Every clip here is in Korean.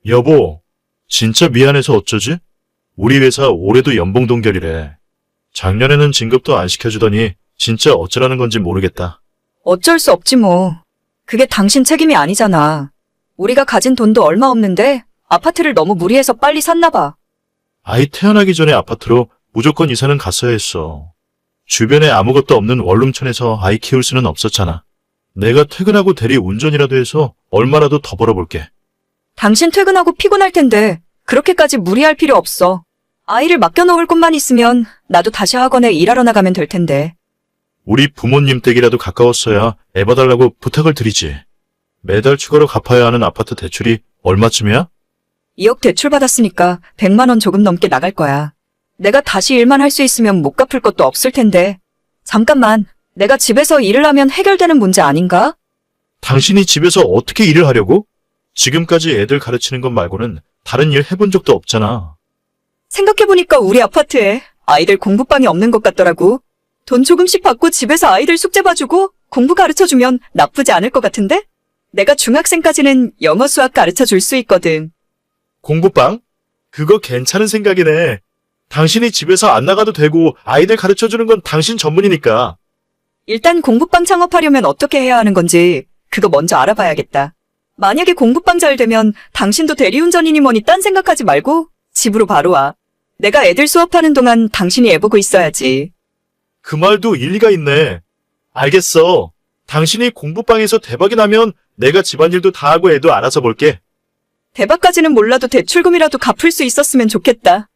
여보, 진짜 미안해서 어쩌지? 우리 회사 올해도 연봉 동결이래. 작년에는 진급도 안 시켜주더니 진짜 어쩌라는 건지 모르겠다. 어쩔 수 없지 뭐. 그게 당신 책임이 아니잖아. 우리가 가진 돈도 얼마 없는데 아파트를 너무 무리해서 빨리 샀나 봐. 아이 태어나기 전에 아파트로 무조건 이사는 갔어야 했어. 주변에 아무것도 없는 원룸촌에서 아이 키울 수는 없었잖아. 내가 퇴근하고 대리 운전이라도 해서 얼마라도 더 벌어볼게. 당신 퇴근하고 피곤할 텐데 그렇게까지 무리할 필요 없어. 아이를 맡겨놓을 곳만 있으면 나도 다시 학원에 일하러 나가면 될 텐데. 우리 부모님 댁이라도 가까웠어야 애 봐달라고 부탁을 드리지. 매달 추가로 갚아야 하는 아파트 대출이 얼마쯤이야? 2억 대출 받았으니까 100만 원 조금 넘게 나갈 거야. 내가 다시 일만 할 수 있으면 못 갚을 것도 없을 텐데. 잠깐만, 내가 집에서 일을 하면 해결되는 문제 아닌가? 당신이 집에서 어떻게 일을 하려고? 지금까지 애들 가르치는 것 말고는 다른 일 해본 적도 없잖아. 생각해보니까 우리 아파트에 아이들 공부방이 없는 것 같더라고. 돈 조금씩 받고 집에서 아이들 숙제 봐주고 공부 가르쳐주면 나쁘지 않을 것 같은데? 내가 중학생까지는 영어 수학 가르쳐줄 수 있거든. 공부방? 그거 괜찮은 생각이네. 당신이 집에서 안 나가도 되고 아이들 가르쳐주는 건 당신 전문이니까. 일단 공부방 창업하려면 어떻게 해야 하는 건지 그거 먼저 알아봐야겠다. 만약에 공부방 잘 되면 당신도 대리운전이니 뭐니 딴 생각하지 말고 집으로 바로 와. 내가 애들 수업하는 동안 당신이 애 보고 있어야지. 그 말도 일리가 있네. 알겠어. 당신이 공부방에서 대박이 나면 내가 집안일도 다 하고 애도 알아서 볼게. 대박까지는 몰라도 대출금이라도 갚을 수 있었으면 좋겠다.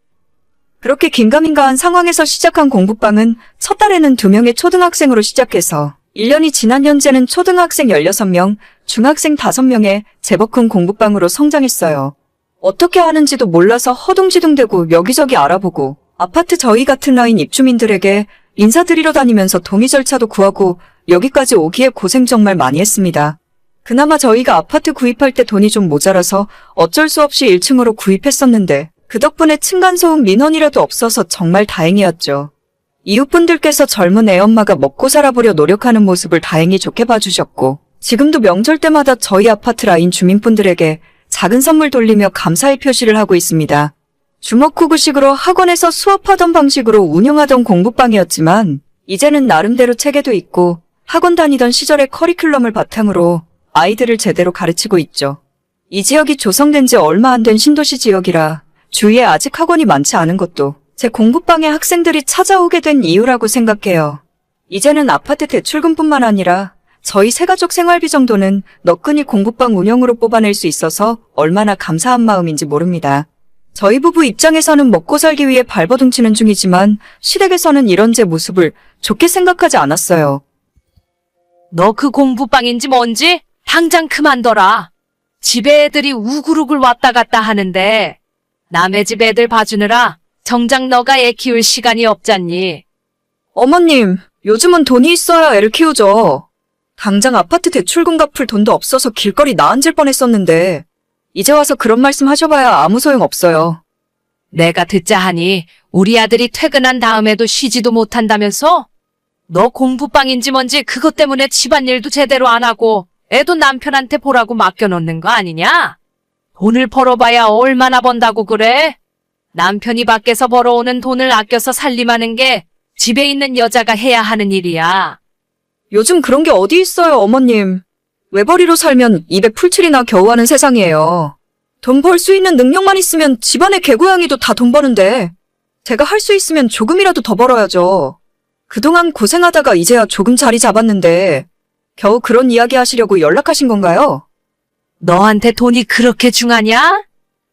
그렇게 긴가민가한 상황에서 시작한 공부방은 첫 달에는 2명의 초등학생으로 시작해서 1년이 지난 현재는 초등학생 16명, 중학생 5명의 제법 큰 공부방으로 성장했어요. 어떻게 하는지도 몰라서 허둥지둥대고 여기저기 알아보고 아파트 저희 같은 라인 입주민들에게 인사드리러 다니면서 동의 절차도 구하고 여기까지 오기에 고생 정말 많이 했습니다. 그나마 저희가 아파트 구입할 때 돈이 좀 모자라서 어쩔 수 없이 1층으로 구입했었는데 그 덕분에 층간소음 민원이라도 없어서 정말 다행이었죠. 이웃분들께서 젊은 애엄마가 먹고 살아보려 노력하는 모습을 다행히 좋게 봐주셨고 지금도 명절 때마다 저희 아파트 라인 주민분들에게 작은 선물 돌리며 감사의 표시를 하고 있습니다. 주먹구구식으로 학원에서 수업하던 방식으로 운영하던 공부방이었지만 이제는 나름대로 체계도 있고 학원 다니던 시절의 커리큘럼을 바탕으로 아이들을 제대로 가르치고 있죠. 이 지역이 조성된 지 얼마 안 된 신도시 지역이라 주위에 아직 학원이 많지 않은 것도 제 공부방에 학생들이 찾아오게 된 이유라고 생각해요. 이제는 아파트 대출금뿐만 아니라 저희 새가족 생활비 정도는 너끈히 공부방 운영으로 뽑아낼 수 있어서 얼마나 감사한 마음인지 모릅니다. 저희 부부 입장에서는 먹고 살기 위해 발버둥 치는 중이지만 시댁에서는 이런 제 모습을 좋게 생각하지 않았어요. 너 그 공부방인지 뭔지 당장 그만둬라. 집에 애들이 우글우글 왔다 갔다 하는데 남의 집 애들 봐주느라 정작 너가 애 키울 시간이 없잖니. 어머님, 요즘은 돈이 있어야 애를 키우죠. 당장 아파트 대출금 갚을 돈도 없어서 길거리 나앉을 뻔했었는데 이제 와서 그런 말씀 하셔봐야 아무 소용 없어요. 내가 듣자 하니 우리 아들이 퇴근한 다음에도 쉬지도 못한다면서? 너 공부방인지 뭔지 그것 때문에 집안일도 제대로 안 하고 애도 남편한테 보라고 맡겨놓는 거 아니냐? 돈을 벌어봐야 얼마나 번다고 그래? 남편이 밖에서 벌어오는 돈을 아껴서 살림하는 게 집에 있는 여자가 해야 하는 일이야. 요즘 그런 게 어디 있어요, 어머님. 외벌이로 살면 입에 풀칠이나 겨우 하는 세상이에요. 돈 벌 수 있는 능력만 있으면 집안의 개고양이도 다 돈 버는데 제가 할 수 있으면 조금이라도 더 벌어야죠. 그동안 고생하다가 이제야 조금 자리 잡았는데 겨우 그런 이야기 하시려고 연락하신 건가요? 너한테 돈이 그렇게 중하냐?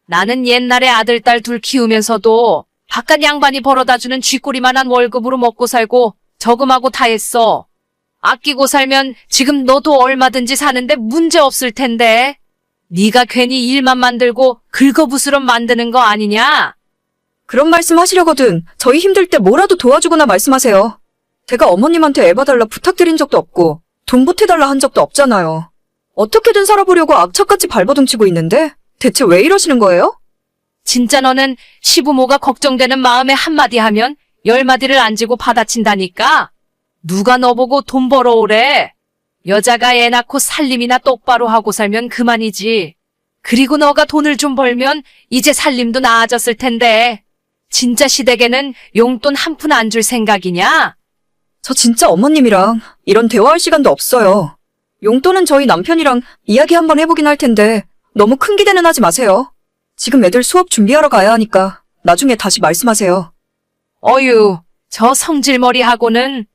나는 옛날에 아들, 딸 둘 키우면서도 바깥 양반이 벌어다주는 쥐꼬리만한 월급으로 먹고 살고 저금하고 다 했어. 아끼고 살면 지금 너도 얼마든지 사는데 문제 없을 텐데. 네가 괜히 일만 만들고 긁어부스럼 만드는 거 아니냐? 그런 말씀 하시려거든 저희 힘들 때 뭐라도 도와주거나 말씀하세요. 제가 어머님한테 애 봐달라 부탁드린 적도 없고 돈 보태달라 한 적도 없잖아요. 어떻게든 살아보려고 악착같이 발버둥 치고 있는데 대체 왜 이러시는 거예요? 진짜 너는 시부모가 걱정되는 마음에 한마디 하면 10마디를 안 지고 받아친다니까? 누가 너보고 돈 벌어오래? 여자가 애 낳고 살림이나 똑바로 하고 살면 그만이지. 그리고 너가 돈을 좀 벌면 이제 살림도 나아졌을 텐데. 진짜 시댁에는 용돈 한 푼 안 줄 생각이냐? 저 진짜 어머님이랑 이런 대화할 시간도 없어요. 용돈은 저희 남편이랑 이야기 한번 해보긴 할 텐데 너무 큰 기대는 하지 마세요. 지금 애들 수업 준비하러 가야 하니까 나중에 다시 말씀하세요. 어휴, 저 성질머리하고는.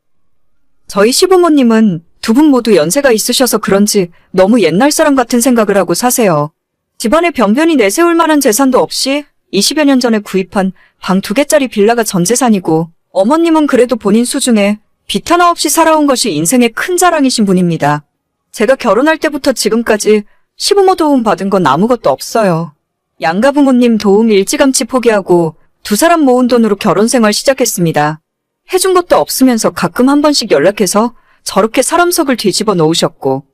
저희 시부모님은 두 분 모두 연세가 있으셔서 그런지 너무 옛날 사람 같은 생각을 하고 사세요. 집안에 변변히 내세울 만한 재산도 없이 20여 년 전에 구입한 방 2개짜리 빌라가 전 재산이고, 어머님은 그래도 본인 수중에 빚 하나 없이 살아온 것이 인생의 큰 자랑이신 분입니다. 제가 결혼할 때부터 지금까지 시부모 도움 받은 건 아무것도 없어요. 양가 부모님 도움 일찌감치 포기하고 두 사람 모은 돈으로 결혼 생활 시작했습니다. 해준 것도 없으면서 가끔 한 번씩 연락해서 저렇게 사람 속을 뒤집어 놓으셨고,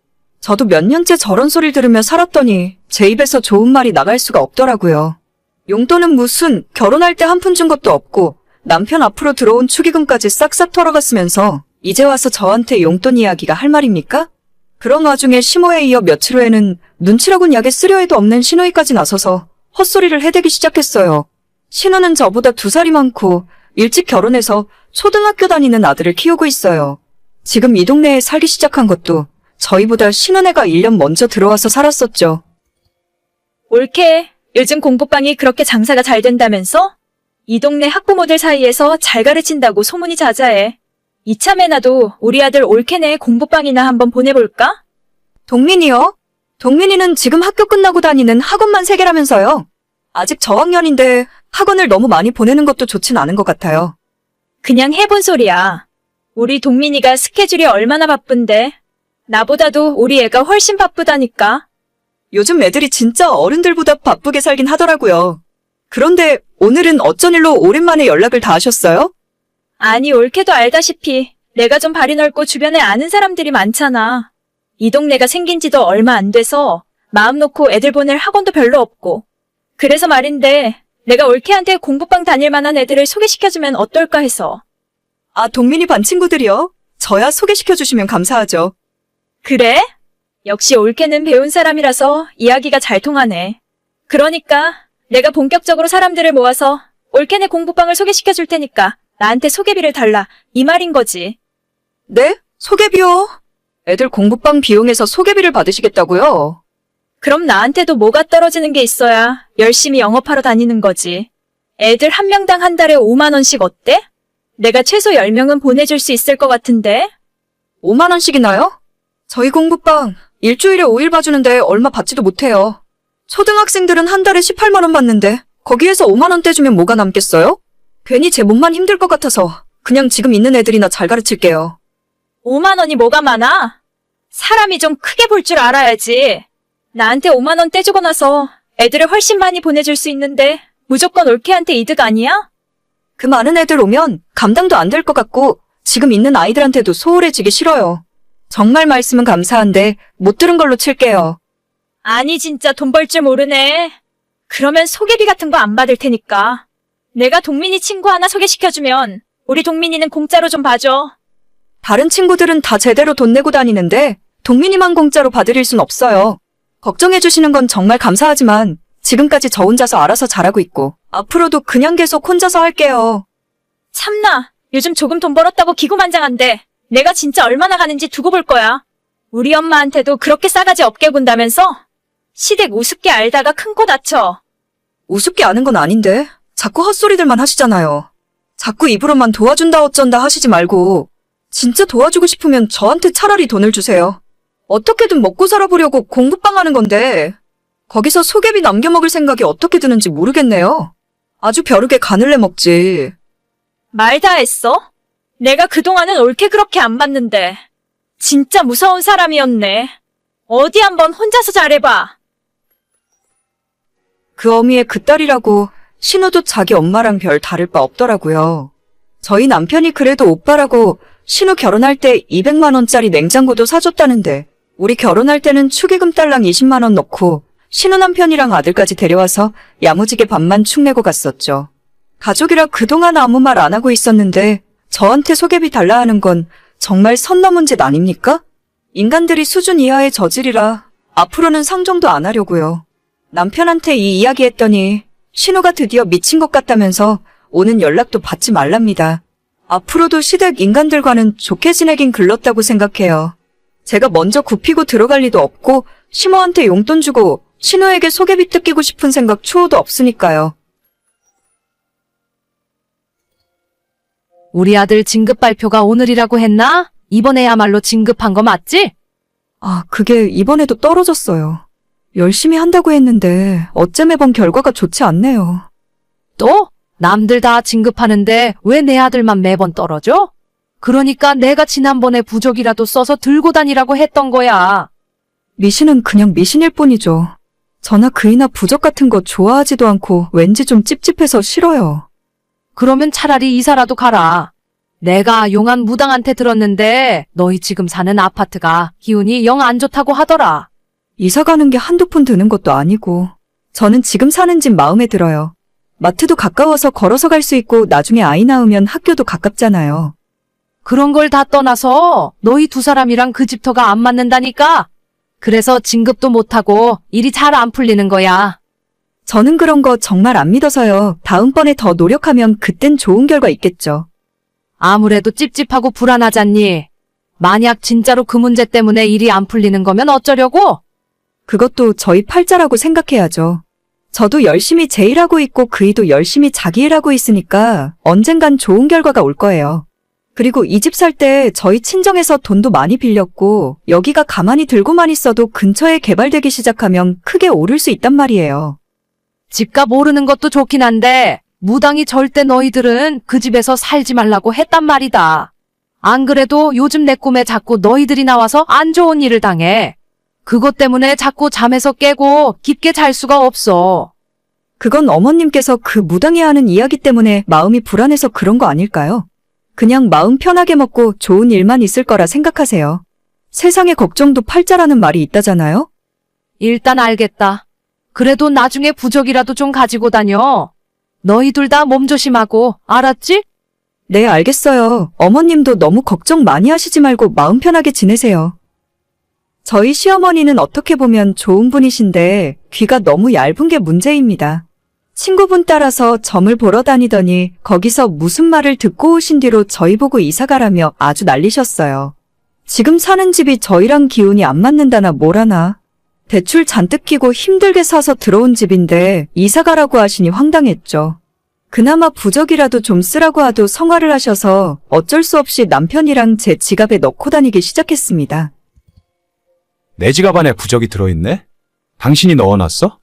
저도 몇 년째 저런 소리를 들으며 살았더니 제 입에서 좋은 말이 나갈 수가 없더라고요. 용돈은 무슨 결혼할 때 한 푼 준 것도 없고 남편 앞으로 들어온 축의금까지 싹싹 털어갔으면서 이제 와서 저한테 용돈 이야기가 할 말입니까? 그런 와중에 심호에 이어 며칠 후에는 눈치라곤 약에 쓰려 해도 없는 신우이까지 나서서 헛소리를 해대기 시작했어요. 신우는 저보다 2살이 많고 일찍 결혼해서 초등학교 다니는 아들을 키우고 있어요. 지금 이 동네에 살기 시작한 것도 저희보다 신혼애가 1년 먼저 들어와서 살았었죠. 올케, 요즘 공부방이 그렇게 장사가 잘 된다면서? 이 동네 학부모들 사이에서 잘 가르친다고 소문이 자자해. 이참에 나도 우리 아들 올케네 공부방이나 한번 보내볼까? 동민이요? 동민이는 지금 학교 끝나고 다니는 학원만 3개라면서요. 아직 저학년인데 학원을 너무 많이 보내는 것도 좋진 않은 것 같아요. 그냥 해본 소리야. 우리 동민이가 스케줄이 얼마나 바쁜데. 나보다도 우리 애가 훨씬 바쁘다니까. 요즘 애들이 진짜 어른들보다 바쁘게 살긴 하더라고요. 그런데 오늘은 어쩐 일로 오랜만에 연락을 다 하셨어요? 아니, 올케도 알다시피 내가 좀 발이 넓고 주변에 아는 사람들이 많잖아. 이 동네가 생긴 지도 얼마 안 돼서 마음 놓고 애들 보낼 학원도 별로 없고. 그래서 말인데 내가 올케한테 공부방 다닐 만한 애들을 소개시켜주면 어떨까 해서. 아, 동민이 반 친구들이요? 저야 소개시켜주시면 감사하죠. 그래? 역시 올케는 배운 사람이라서 이야기가 잘 통하네. 그러니까 내가 본격적으로 사람들을 모아서 올케네 공부방을 소개시켜줄 테니까 나한테 소개비를 달라, 이 말인 거지. 네? 소개비요? 애들 공부방 비용에서 소개비를 받으시겠다고요? 그럼 나한테도 뭐가 떨어지는 게 있어야 열심히 영업하러 다니는 거지. 애들 한 명당 한 달에 5만 원씩 어때? 내가 최소 10명은 보내줄 수 있을 것 같은데? 5만 원씩이나요? 저희 공부방 일주일에 5일 봐주는데 얼마 받지도 못해요. 초등학생들은 한 달에 18만 원 받는데 거기에서 5만 원 떼주면 뭐가 남겠어요? 괜히 제 몸만 힘들 것 같아서 그냥 지금 있는 애들이나 잘 가르칠게요. 5만 원이 뭐가 많아? 사람이 좀 크게 볼 줄 알아야지. 나한테 5만 원 떼주고 나서 애들을 훨씬 많이 보내줄 수 있는데 무조건 올케한테 이득 아니야? 그 많은 애들 오면 감당도 안 될 것 같고 지금 있는 아이들한테도 소홀해지기 싫어요. 정말 말씀은 감사한데 못 들은 걸로 칠게요. 아니, 진짜 돈 벌 줄 모르네. 그러면 소개비 같은 거 안 받을 테니까. 내가 동민이 친구 하나 소개시켜주면 우리 동민이는 공짜로 좀 봐줘. 다른 친구들은 다 제대로 돈 내고 다니는데 동민이만 공짜로 봐드릴 순 없어요. 걱정해주시는 건 정말 감사하지만 지금까지 저 혼자서 알아서 잘하고 있고 앞으로도 그냥 계속 혼자서 할게요. 참나, 요즘 조금 돈 벌었다고 기고만장한데 내가 진짜 얼마나 가는지 두고 볼 거야. 우리 엄마한테도 그렇게 싸가지 없게 군다면서? 시댁 우습게 알다가 큰 코 다쳐. 우습게 아는 건 아닌데 자꾸 헛소리들만 하시잖아요. 자꾸 입으로만 도와준다 어쩐다 하시지 말고 진짜 도와주고 싶으면 저한테 차라리 돈을 주세요. 어떻게든 먹고 살아보려고 공부방 하는 건데 거기서 소개비 남겨먹을 생각이 어떻게 드는지 모르겠네요. 아주 벼르게 간을 내먹지. 말 다 했어? 내가 그동안은 옳게 그렇게 안 봤는데 진짜 무서운 사람이었네. 어디 한번 혼자서 잘해봐. 그 어미의 그 딸이라고 신우도 자기 엄마랑 별 다를 바 없더라고요. 저희 남편이 그래도 오빠라고 신우 결혼할 때 200만 원짜리 냉장고도 사줬다는데 우리 결혼할 때는 축의금 딸랑 20만 원 넣고 신우 남편이랑 아들까지 데려와서 야무지게 밥만 축내고 갔었죠. 가족이라 그동안 아무 말 안 하고 있었는데 저한테 소개비 달라 하는 건 정말 선 넘은 짓 아닙니까? 인간들이 수준 이하의 저질이라 앞으로는 상종도 안 하려고요. 남편한테 이 이야기 했더니 신우가 드디어 미친 것 같다면서 오는 연락도 받지 말랍니다. 앞으로도 시댁 인간들과는 좋게 지내긴 글렀다고 생각해요. 제가 먼저 굽히고 들어갈 리도 없고 시모한테 용돈 주고 신우에게 소개비 뜯기고 싶은 생각 추호도 없으니까요. 우리 아들 진급 발표가 오늘이라고 했나? 이번에야말로 진급한 거 맞지? 아, 그게 이번에도 떨어졌어요. 열심히 한다고 했는데 어째 매번 결과가 좋지 않네요. 또? 남들 다 진급하는데 왜 내 아들만 매번 떨어져? 그러니까 내가 지난번에 부적이라도 써서 들고 다니라고 했던 거야. 미신은 그냥 미신일 뿐이죠. 저나 그이나 부적 같은 거 좋아하지도 않고 왠지 좀 찝찝해서 싫어요. 그러면 차라리 이사라도 가라. 내가 용한 무당한테 들었는데 너희 지금 사는 아파트가 기운이 영 안 좋다고 하더라. 이사 가는 게 한두 푼 드는 것도 아니고 저는 지금 사는 집 마음에 들어요. 마트도 가까워서 걸어서 갈 수 있고 나중에 아이 낳으면 학교도 가깝잖아요. 그런 걸 다 떠나서 너희 두 사람이랑 그 집터가 안 맞는다니까. 그래서 진급도 못하고 일이 잘 안 풀리는 거야. 저는 그런 거 정말 안 믿어서요. 다음번에 더 노력하면 그땐 좋은 결과 있겠죠. 아무래도 찝찝하고 불안하잖니. 만약 진짜로 그 문제 때문에 일이 안 풀리는 거면 어쩌려고? 그것도 저희 팔자라고 생각해야죠. 저도 열심히 제 일하고 있고 그이도 열심히 자기 일하고 있으니까 언젠간 좋은 결과가 올 거예요. 그리고 이 집 살 때 저희 친정에서 돈도 많이 빌렸고 여기가 가만히 들고만 있어도 근처에 개발되기 시작하면 크게 오를 수 있단 말이에요. 집값 오르는 것도 좋긴 한데 무당이 절대 너희들은 그 집에서 살지 말라고 했단 말이다. 안 그래도 요즘 내 꿈에 자꾸 너희들이 나와서 안 좋은 일을 당해. 그것 때문에 자꾸 잠에서 깨고 깊게 잘 수가 없어. 그건 어머님께서 그 무당이 하는 이야기 때문에 마음이 불안해서 그런 거 아닐까요? 그냥 마음 편하게 먹고 좋은 일만 있을 거라 생각하세요. 세상에 걱정도 팔자라는 말이 있다잖아요? 일단 알겠다. 그래도 나중에 부적이라도 좀 가지고 다녀. 너희 둘 다 몸 조심하고, 알았지? 네, 알겠어요. 어머님도 너무 걱정 많이 하시지 말고 마음 편하게 지내세요. 저희 시어머니는 어떻게 보면 좋은 분이신데 귀가 너무 얇은 게 문제입니다. 친구분 따라서 점을 보러 다니더니 거기서 무슨 말을 듣고 오신 뒤로 저희 보고 이사 가라며 아주 난리셨어요. 지금 사는 집이 저희랑 기운이 안 맞는다나 뭐라나. 대출 잔뜩 끼고 힘들게 사서 들어온 집인데 이사 가라고 하시니 황당했죠. 그나마 부적이라도 좀 쓰라고 하도 성화를 하셔서 어쩔 수 없이 남편이랑 제 지갑에 넣고 다니기 시작했습니다. 내 지갑 안에 부적이 들어있네? 당신이 넣어놨어?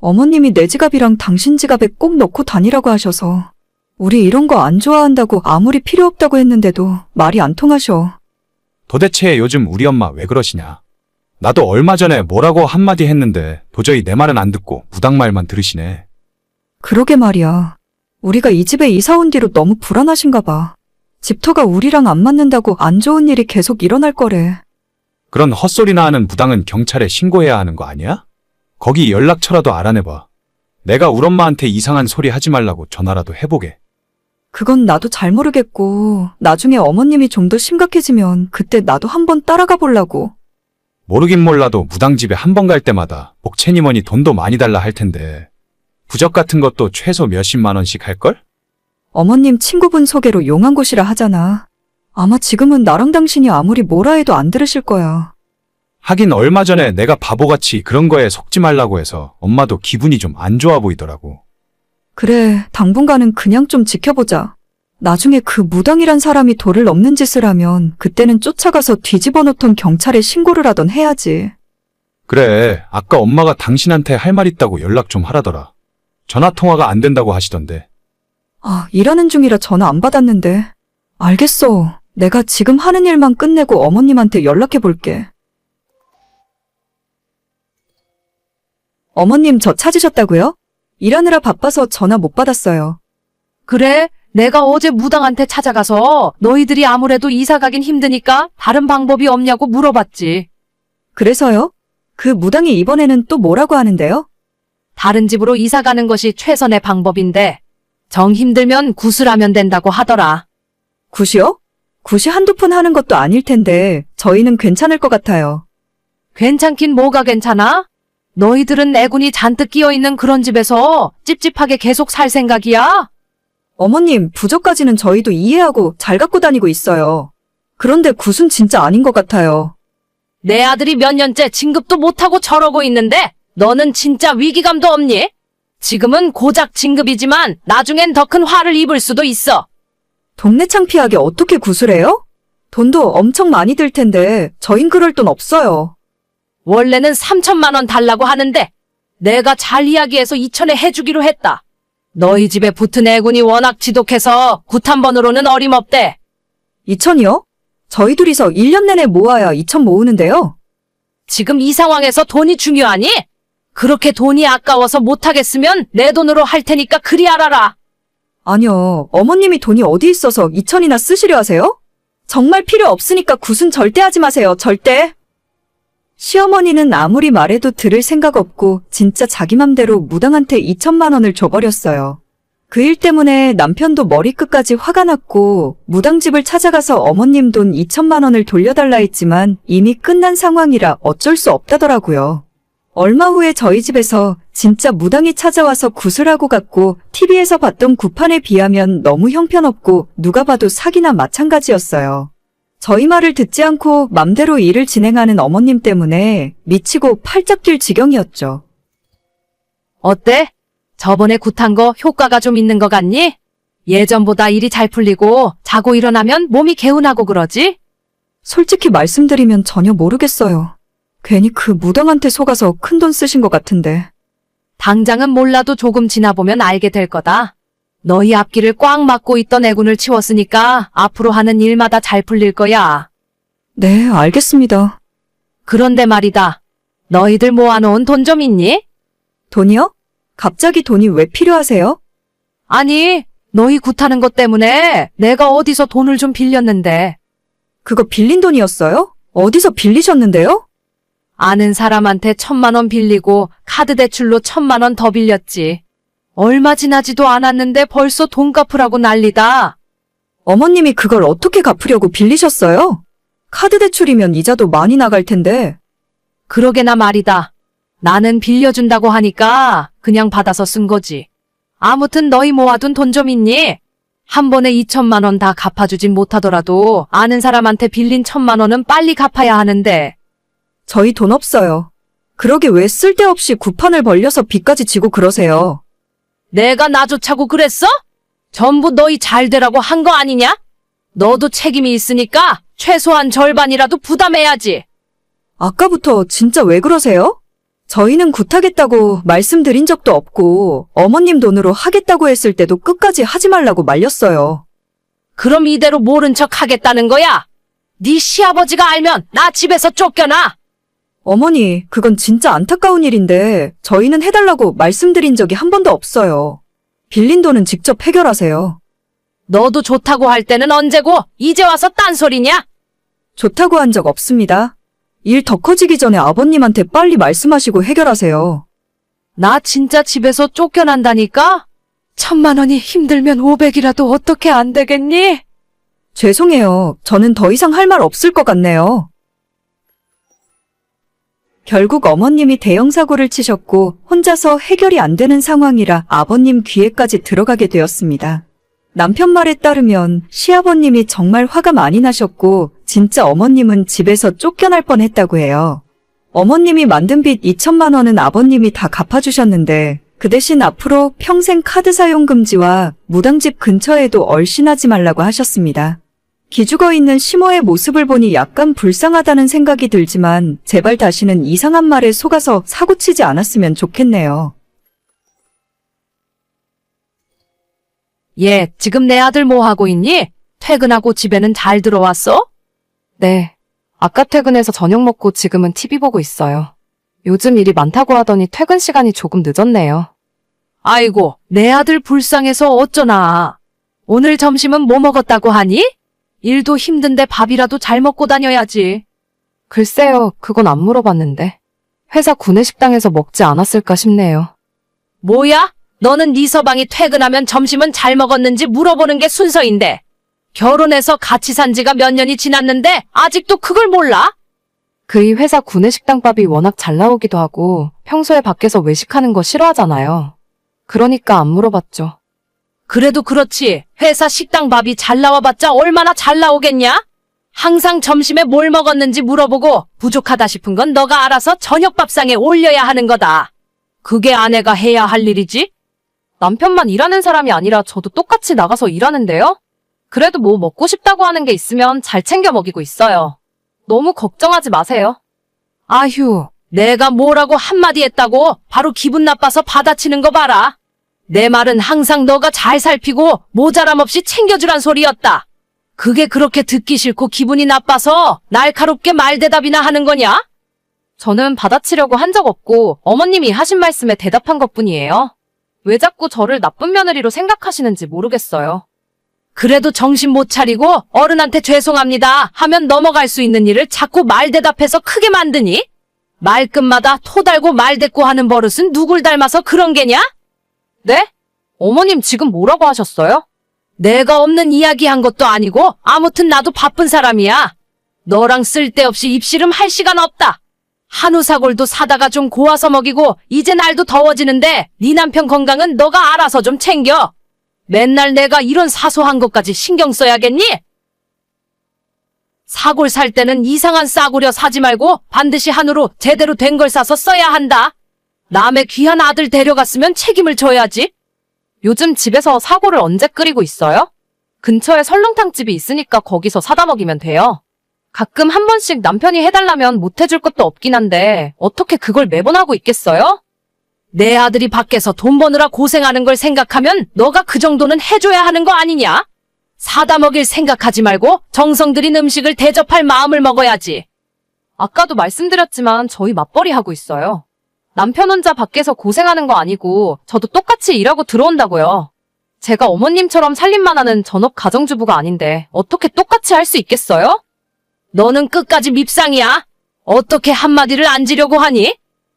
어머님이 내 지갑이랑 당신 지갑에 꼭 넣고 다니라고 하셔서 우리 이런 거 안 좋아한다고 아무리 필요 없다고 했는데도 말이 안 통하셔. 도대체 요즘 우리 엄마 왜 그러시냐? 나도 얼마 전에 뭐라고 한마디 했는데 도저히 내 말은 안 듣고 무당 말만 들으시네. 그러게 말이야. 우리가 이 집에 이사 온 뒤로 너무 불안하신가 봐. 집터가 우리랑 안 맞는다고 안 좋은 일이 계속 일어날 거래. 그런 헛소리나 하는 무당은 경찰에 신고해야 하는 거 아니야? 거기 연락처라도 알아내봐. 내가 우리 엄마한테 이상한 소리 하지 말라고 전화라도 해보게. 그건 나도 잘 모르겠고 나중에 어머님이 좀 더 심각해지면 그때 나도 한번 따라가 보려고. 모르긴 몰라도 무당집에 한 번 갈 때마다 복채니머니 돈도 많이 달라 할 텐데 부적 같은 것도 최소 몇십만 원씩 할걸? 어머님 친구분 소개로 용한 곳이라 하잖아. 아마 지금은 나랑 당신이 아무리 뭐라 해도 안 들으실 거야. 하긴 얼마 전에 내가 바보같이 그런 거에 속지 말라고 해서 엄마도 기분이 좀 안 좋아 보이더라고. 그래, 당분간은 그냥 좀 지켜보자. 나중에 그 무당이란 사람이 도를 넘는 짓을 하면 그때는 쫓아가서 뒤집어 놓던 경찰에 신고를 하던 해야지. 그래, 아까 엄마가 당신한테 할 말 있다고 연락 좀 하라더라. 전화통화가 안 된다고 하시던데. 아, 일하는 중이라 전화 안 받았는데. 알겠어. 내가 지금 하는 일만 끝내고 어머님한테 연락해 볼게. 어머님 저 찾으셨다고요? 일하느라 바빠서 전화 못 받았어요. 그래, 내가 어제 무당한테 찾아가서 너희들이 아무래도 이사 가긴 힘드니까 다른 방법이 없냐고 물어봤지. 그래서요? 그 무당이 이번에는 또 뭐라고 하는데요? 다른 집으로 이사 가는 것이 최선의 방법인데 정 힘들면 구슬하면 된다고 하더라. 굿이요? 굿이 한두 푼 하는 것도 아닐 텐데 저희는 괜찮을 것 같아요. 괜찮긴 뭐가 괜찮아? 너희들은 내군이 잔뜩 끼어있는 그런 집에서 찝찝하게 계속 살 생각이야? 어머님, 부적까지는 저희도 이해하고 잘 갖고 다니고 있어요. 그런데 굿은 진짜 아닌 것 같아요. 내 아들이 몇 년째 진급도 못하고 저러고 있는데 너는 진짜 위기감도 없니? 지금은 고작 진급이지만 나중엔 더 큰 화를 입을 수도 있어. 동네 창피하게 어떻게 굿을 해요? 돈도 엄청 많이 들 텐데 저흰 그럴 돈 없어요. 원래는 3천만 원 달라고 하는데 내가 잘 이야기해서 2천에 해주기로 했다. 너희 집에 붙은 애군이 워낙 지독해서 굿 한 번으로는 어림없대. 2천이요? 저희 둘이서 1년 내내 모아야 2천 모으는데요. 지금 이 상황에서 돈이 중요하니? 그렇게 돈이 아까워서 못하겠으면 내 돈으로 할 테니까 그리 알아라. 아니요, 어머님이 돈이 어디 있어서 2천이나 쓰시려 하세요? 정말 필요 없으니까 굿은 절대 하지 마세요, 절대. 시어머니는 아무리 말해도 들을 생각 없고 진짜 자기 맘대로 무당한테 2천만 원을 줘버렸어요. 그 일 때문에 남편도 머리끝까지 화가 났고 무당집을 찾아가서 어머님 돈 2천만 원을 돌려달라 했지만 이미 끝난 상황이라 어쩔 수 없다더라고요. 얼마 후에 저희 집에서 진짜 무당이 찾아와서 굿을 하고 갔고 TV에서 봤던 굿판에 비하면 너무 형편없고 누가 봐도 사기나 마찬가지였어요. 저희 말을 듣지 않고 맘대로 일을 진행하는 어머님 때문에 미치고 팔짝 뛸 지경이었죠. 어때? 저번에 굿한 거 효과가 좀 있는 것 같니? 예전보다 일이 잘 풀리고 자고 일어나면 몸이 개운하고 그러지? 솔직히 말씀드리면 전혀 모르겠어요. 괜히 그 무당한테 속아서 큰돈 쓰신 것 같은데. 당장은 몰라도 조금 지나보면 알게 될 거다. 너희 앞길을 꽉 막고 있던 애군을 치웠으니까 앞으로 하는 일마다 잘 풀릴 거야. 네, 알겠습니다. 그런데 말이다. 너희들 모아놓은 돈 좀 있니? 돈이요? 갑자기 돈이 왜 필요하세요? 아니, 너희 굿하는 것 때문에 내가 어디서 돈을 좀 빌렸는데. 그거 빌린 돈이었어요? 어디서 빌리셨는데요? 아는 사람한테 1,000만 원 빌리고 카드 대출로 1,000만 원 더 빌렸지. 얼마 지나지도 않았는데 벌써 돈 갚으라고 난리다. 어머님이 그걸 어떻게 갚으려고 빌리셨어요? 카드 대출이면 이자도 많이 나갈 텐데. 그러게나 말이다. 나는 빌려준다고 하니까 그냥 받아서 쓴 거지. 아무튼 너희 모아둔 돈 좀 있니? 한 번에 2천만 원 다 갚아주진 못하더라도 아는 사람한테 빌린 1,000만 원은 빨리 갚아야 하는데. 저희 돈 없어요. 그러게 왜 쓸데없이 구판을 벌려서 빚까지 지고 그러세요? 내가 나조차고 그랬어? 전부 너희 잘 되라고 한 거 아니냐? 너도 책임이 있으니까 최소한 절반이라도 부담해야지. 아까부터 진짜 왜 그러세요? 저희는 굿하겠다고 말씀드린 적도 없고 어머님 돈으로 하겠다고 했을 때도 끝까지 하지 말라고 말렸어요. 그럼 이대로 모른 척 하겠다는 거야? 네 시아버지가 알면 나 집에서 쫓겨나. 어머니, 그건 진짜 안타까운 일인데 저희는 해달라고 말씀드린 적이 한 번도 없어요. 빌린 돈은 직접 해결하세요. 너도 좋다고 할 때는 언제고 이제 와서 딴소리냐? 좋다고 한 적 없습니다. 일 더 커지기 전에 아버님한테 빨리 말씀하시고 해결하세요. 나 진짜 집에서 쫓겨난다니까? 1,000만 원이 힘들면 500이라도 어떻게 안 되겠니? 죄송해요. 저는 더 이상 할 말 없을 것 같네요. 결국 어머님이 대형 사고를 치셨고 혼자서 해결이 안 되는 상황이라 아버님 귀에까지 들어가게 되었습니다. 남편 말에 따르면 시아버님이 정말 화가 많이 나셨고 진짜 어머님은 집에서 쫓겨날 뻔했다고 해요. 어머님이 만든 빚 2천만 원은 아버님이 다 갚아주셨는데 그 대신 앞으로 평생 카드 사용 금지와 무당집 근처에도 얼씬하지 말라고 하셨습니다. 기죽어 있는 시모의 모습을 보니 약간 불쌍하다는 생각이 들지만 제발 다시는 이상한 말에 속아서 사고치지 않았으면 좋겠네요. 얘, 지금 내 아들 뭐 하고 있니? 퇴근하고 집에는 잘 들어왔어? 네. 아까 퇴근해서 저녁 먹고 지금은 TV 보고 있어요. 요즘 일이 많다고 하더니 퇴근 시간이 조금 늦었네요. 아이고, 내 아들 불쌍해서 어쩌나. 오늘 점심은 뭐 먹었다고 하니? 일도 힘든데 밥이라도 잘 먹고 다녀야지. 글쎄요, 그건 안 물어봤는데. 회사 구내식당에서 먹지 않았을까 싶네요. 뭐야? 너는 네 서방이 퇴근하면 점심은 잘 먹었는지 물어보는 게 순서인데. 결혼해서 같이 산 지가 몇 년이 지났는데 아직도 그걸 몰라? 그이 회사 구내식당밥이 워낙 잘 나오기도 하고 평소에 밖에서 외식하는 거 싫어하잖아요. 그러니까 안 물어봤죠. 그래도 그렇지. 회사 식당 밥이 잘 나와봤자 얼마나 잘 나오겠냐? 항상 점심에 뭘 먹었는지 물어보고 부족하다 싶은 건 너가 알아서 저녁 밥상에 올려야 하는 거다. 그게 아내가 해야 할 일이지? 남편만 일하는 사람이 아니라 저도 똑같이 나가서 일하는데요? 그래도 뭐 먹고 싶다고 하는 게 있으면 잘 챙겨 먹이고 있어요. 너무 걱정하지 마세요. 아휴, 내가 뭐라고 한마디 했다고 바로 기분 나빠서 받아치는 거 봐라. 내 말은 항상 너가 잘 살피고 모자람 없이 챙겨주란 소리였다. 그게 그렇게 듣기 싫고 기분이 나빠서 날카롭게 말대답이나 하는 거냐? 저는 받아치려고 한 적 없고 어머님이 하신 말씀에 대답한 것뿐이에요. 왜 자꾸 저를 나쁜 며느리로 생각하시는지 모르겠어요. 그래도 정신 못 차리고 어른한테 죄송합니다 하면 넘어갈 수 있는 일을 자꾸 말대답해서 크게 만드니? 말끝마다 토 달고 말대꾸 하는 버릇은 누굴 닮아서 그런 게냐? 네? 어머님 지금 뭐라고 하셨어요? 내가 없는 이야기 한 것도 아니고 아무튼 나도 바쁜 사람이야. 너랑 쓸데없이 입씨름 할 시간 없다. 한우 사골도 사다가 좀 고아서 먹이고 이제 날도 더워지는데 네 남편 건강은 너가 알아서 좀 챙겨. 맨날 내가 이런 사소한 것까지 신경 써야겠니? 사골 살 때는 이상한 싸구려 사지 말고 반드시 한우로 제대로 된 걸 사서 써야 한다. 남의 귀한 아들 데려갔으면 책임을 져야지. 요즘 집에서 사골을 언제 끓이고 있어요? 근처에 설렁탕집이 있으니까 거기서 사다 먹이면 돼요. 가끔 한 번씩 남편이 해달라면 못 해줄 것도 없긴 한데 어떻게 그걸 매번 하고 있겠어요? 내 아들이 밖에서 돈 버느라 고생하는 걸 생각하면 너가 그 정도는 해줘야 하는 거 아니냐? 사다 먹일 생각하지 말고 정성 들인 음식을 대접할 마음을 먹어야지. 아까도 말씀드렸지만 저희 맞벌이 하고 있어요. 남편 혼자 밖에서 고생하는 거 아니고 저도 똑같이 일하고 들어온다고요. 제가 어머님처럼 살림만 하는 전업 가정주부가 아닌데 어떻게 똑같이 할 수 있겠어요? 너는 끝까지 밉상이야. 어떻게 한마디를 안 지려고 하니?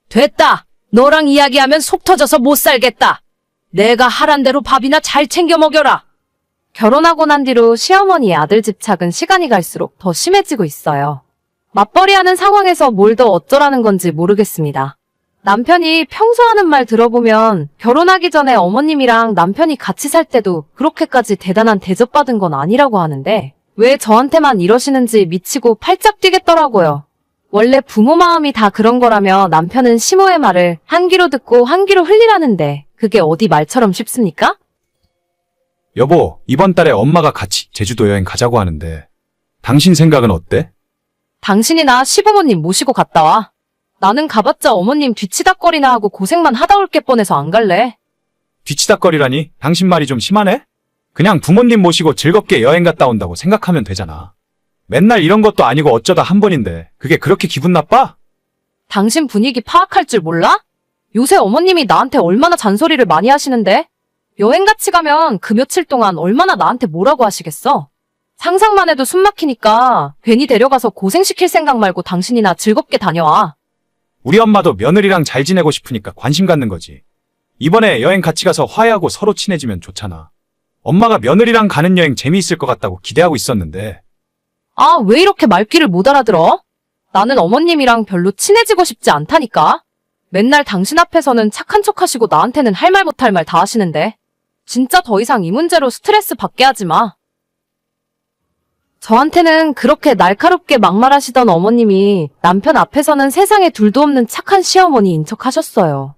됐다. 너랑 이야기하면 속 터져서 못 살겠다. 내가 하란 대로 밥이나 잘 챙겨 먹여라. 결혼하고 난 뒤로 시어머니의 아들 집착은 시간이 갈수록 더 심해지고 있어요. 맞벌이하는 상황에서 뭘 더 어쩌라는 건지 모르겠습니다. 남편이 평소 하는 말 들어보면 결혼하기 전에 어머님이랑 남편이 같이 살 때도 그렇게까지 대단한 대접받은 건 아니라고 하는데 왜 저한테만 이러시는지 미치고 팔짝 뛰겠더라고요. 원래 부모 마음이 다 그런 거라며 남편은 시모의 말을 한 귀로 듣고 한 귀로 흘리라는데 그게 어디 말처럼 쉽습니까? 여보, 이번 달에 엄마가 같이 제주도 여행 가자고 하는데 당신 생각은 어때? 당신이나 시부모님 모시고 갔다 와. 나는 가봤자 어머님 뒤치다꺼리나 하고 고생만 하다 올 게 뻔해서 안 갈래. 뒤치다꺼리라니? 당신 말이 좀 심하네? 그냥 부모님 모시고 즐겁게 여행 갔다 온다고 생각하면 되잖아. 맨날 이런 것도 아니고 어쩌다 한 번인데 그게 그렇게 기분 나빠? 당신 분위기 파악할 줄 몰라? 요새 어머님이 나한테 얼마나 잔소리를 많이 하시는데? 여행 같이 가면 그 며칠 동안 얼마나 나한테 뭐라고 하시겠어? 상상만 해도 숨 막히니까 괜히 데려가서 고생시킬 생각 말고 당신이나 즐겁게 다녀와. 우리 엄마도 며느리랑 잘 지내고 싶으니까 관심 갖는 거지. 이번에 여행 같이 가서 화해하고 서로 친해지면 좋잖아. 엄마가 며느리랑 가는 여행 재미있을 것 같다고 기대하고 있었는데. 아, 왜 이렇게 말귀를 못 알아들어? 나는 어머님이랑 별로 친해지고 싶지 않다니까. 맨날 당신 앞에서는 착한 척 하시고 나한테는 할 말 못할 말 다 하시는데. 진짜 더 이상 이 문제로 스트레스 받게 하지 마. 저한테는 그렇게 날카롭게 막말하시던 어머님이 남편 앞에서는 세상에 둘도 없는 착한 시어머니인 척 하셨어요.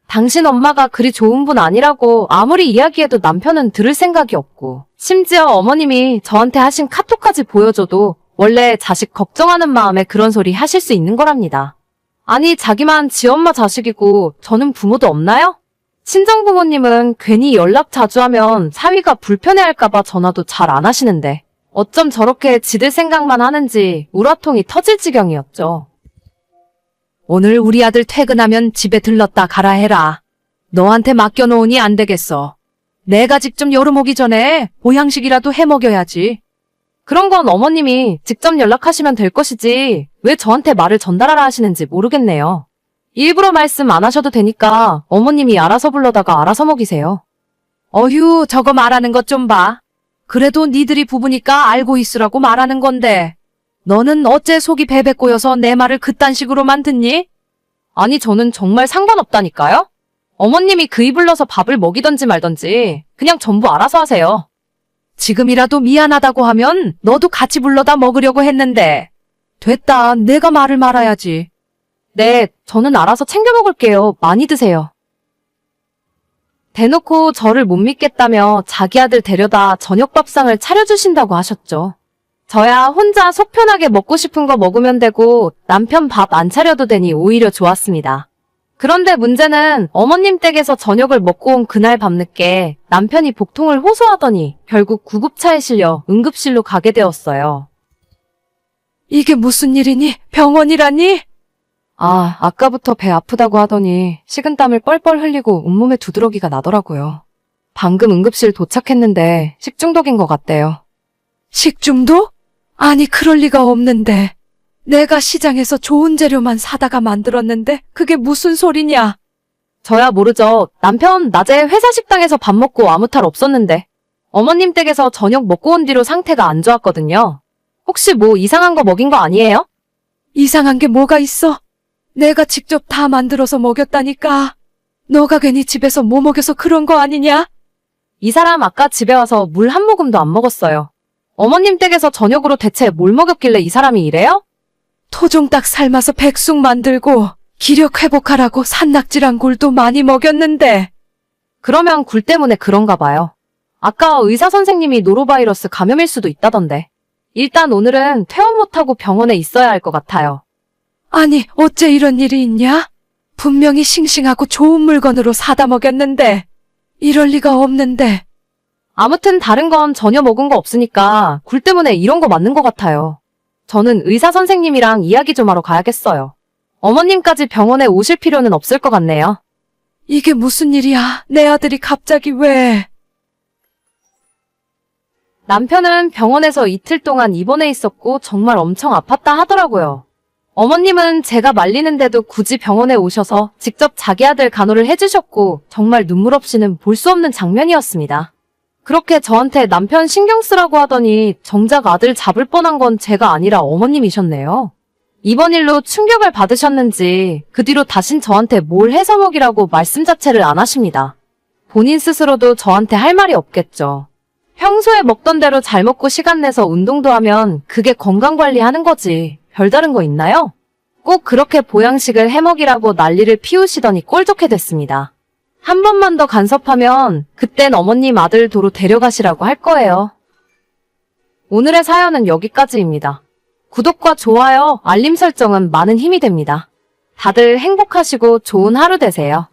당신 엄마가 그리 좋은 분 아니라고 아무리 이야기해도 남편은 들을 생각이 없고 심지어 어머님이 저한테 하신 카톡까지 보여줘도 원래 자식 걱정하는 마음에 그런 소리 하실 수 있는 거랍니다. 아니 자기만 지 엄마 자식이고 저는 부모도 없나요? 친정부모님은 괜히 연락 자주 하면 사위가 불편해할까봐 전화도 잘 안 하시는데 어쩜 저렇게 지들 생각만 하는지 우라통이 터질 지경이었죠. 오늘 우리 아들 퇴근하면 집에 들렀다 가라 해라. 너한테 맡겨놓으니 안 되겠어. 내가 직접 여름 오기 전에 보양식이라도 해 먹여야지. 그런 건 어머님이 직접 연락하시면 될 것이지 왜 저한테 말을 전달하라 하시는지 모르겠네요. 일부러 말씀 안 하셔도 되니까 어머님이 알아서 불러다가 알아서 먹이세요. 어휴, 저거 말하는 것 좀 봐. 그래도 니들이 부부니까 알고 있으라고 말하는 건데. 너는 어째 속이 베베 꼬여서 내 말을 그딴 식으로만 듣니? 아니, 저는 정말 상관없다니까요? 어머님이 그이 불러서 밥을 먹이던지 말던지 그냥 전부 알아서 하세요. 지금이라도 미안하다고 하면 너도 같이 불러다 먹으려고 했는데. 됐다. 내가 말을 말아야지. 네, 저는 알아서 챙겨 먹을게요. 많이 드세요. 대놓고 저를 못 믿겠다며 자기 아들 데려다 저녁 밥상을 차려주신다고 하셨죠. 저야 혼자 속 편하게 먹고 싶은 거 먹으면 되고 남편 밥 안 차려도 되니 오히려 좋았습니다. 그런데 문제는 어머님 댁에서 저녁을 먹고 온 그날 밤늦게 남편이 복통을 호소하더니 결국 구급차에 실려 응급실로 가게 되었어요. 이게 무슨 일이니? 병원이라니? 아까부터 배 아프다고 하더니 식은땀을 뻘뻘 흘리고 온몸에 두드러기가 나더라고요. 방금 응급실 도착했는데 식중독인 것 같대요. 식중독? 아니, 그럴 리가 없는데. 내가 시장에서 좋은 재료만 사다가 만들었는데 그게 무슨 소리냐? 저야 모르죠. 남편 낮에 회사 식당에서 밥 먹고 아무 탈 없었는데 어머님 댁에서 저녁 먹고 온 뒤로 상태가 안 좋았거든요. 혹시 뭐 이상한 거 먹인 거 아니에요? 이상한 게 뭐가 있어? 내가 직접 다 만들어서 먹였다니까. 너가 괜히 집에서 뭐 먹여서 그런 거 아니냐? 이 사람 아까 집에 와서 물 한 모금도 안 먹었어요. 어머님 댁에서 저녁으로 대체 뭘 먹였길래 이 사람이 이래요? 토종닭 삶아서 백숙 만들고 기력 회복하라고 산낙지랑 굴도 많이 먹였는데. 그러면 굴 때문에 그런가 봐요. 아까 의사 선생님이 노로바이러스 감염일 수도 있다던데. 일단 오늘은 퇴원 못하고 병원에 있어야 할 것 같아요. 아니, 어째 이런 일이 있냐? 분명히 싱싱하고 좋은 물건으로 사다 먹였는데. 이럴 리가 없는데. 아무튼 다른 건 전혀 먹은 거 없으니까 굴 때문에 이런 거 맞는 것 같아요. 저는 의사 선생님이랑 이야기 좀 하러 가야겠어요. 어머님까지 병원에 오실 필요는 없을 것 같네요. 이게 무슨 일이야? 내 아들이 갑자기 왜? 남편은 병원에서 이틀 동안 입원해 있었고 정말 엄청 아팠다 하더라고요. 어머님은 제가 말리는데도 굳이 병원에 오셔서 직접 자기 아들 간호를 해주셨고 정말 눈물 없이는 볼 수 없는 장면이었습니다. 그렇게 저한테 남편 신경 쓰라고 하더니 정작 아들 잡을 뻔한 건 제가 아니라 어머님이셨네요. 이번 일로 충격을 받으셨는지 그 뒤로 다신 저한테 뭘 해서 먹이라고 말씀 자체를 안 하십니다. 본인 스스로도 저한테 할 말이 없겠죠. 평소에 먹던 대로 잘 먹고 시간 내서 운동도 하면 그게 건강관리하는 거지. 별다른 거 있나요? 꼭 그렇게 보양식을 해먹이라고 난리를 피우시더니 꼴 좋게 됐습니다. 한 번만 더 간섭하면 그땐 어머님 아들 도로 데려가시라고 할 거예요. 오늘의 사연은 여기까지입니다. 구독과 좋아요, 알림 설정은 많은 힘이 됩니다. 다들 행복하시고 좋은 하루 되세요.